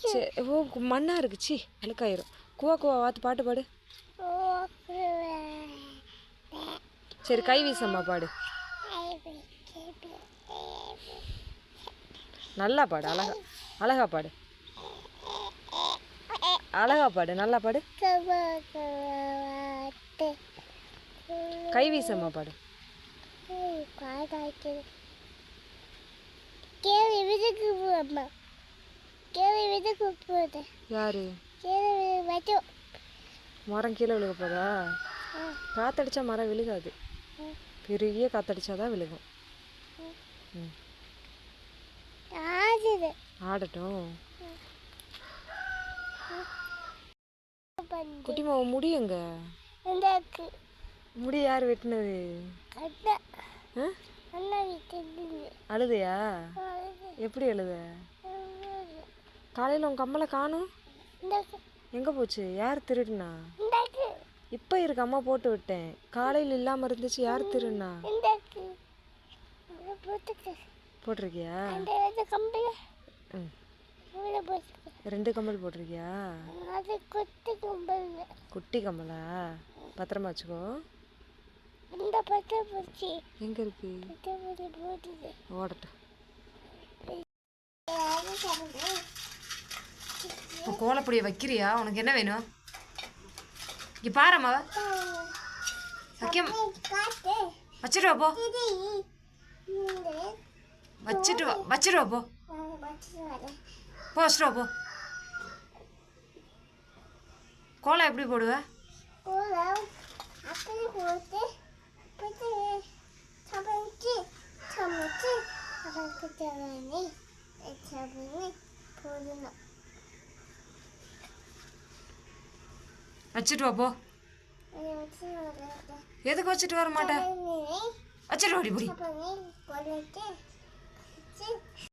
சரி ஓ மண்ணாக இருக்கு சி அழுக்காயிரும். குவா குவா வாத்து பாட்டு பாடு. சரி கை வீசம்மா பாடு. நல்லா பாடு. அழகா அழகா பாடு. அழகா பாடு. நல்லா பாடு. கை வீசம்மா பாடு. யாரு மரம் கீழே விழுக போதா? காத்தடிச்சா மரம் விழுகாது. பெரிய காத்தடிச்சாதான் விழுகும். ஆடட்டும். குட்டிமா முடியுங்க. முடி யார் வெட்டினது? அழுதையா? எப்படி அழுத? காலையில் உன் கம்மலை காணும். எங்கே போச்சு? யார் திருடுனா? இப்போ இருக்கு, அம்மா போட்டு விட்டேன். காலையில் இல்லாமல் இருந்துச்சு. யார் திருடுனா? போட்டிருக்கியா? ம் 2 கம்மல் போட்டிருக்கியா? குட்டி கம்மலா? பத்திரமா வச்சுக்கோ. எங்கே இருக்கு? ஓடட்டும். கோலப்பொடியை வைக்கிறியா? உனக்கு என்ன வேணும்? இங்கே பாரும்மா. வைக்க வச்சுட்டு வா போ. வச்சுட்டு வா போ. வச்சுட்டு வா போ. கோலம் எப்படி போடுவ? வச்சுட்டு வா போ. எதுக்கு வச்சுட்டு வர மாட்டேன்? வச்சுட்டு வாடி போடி.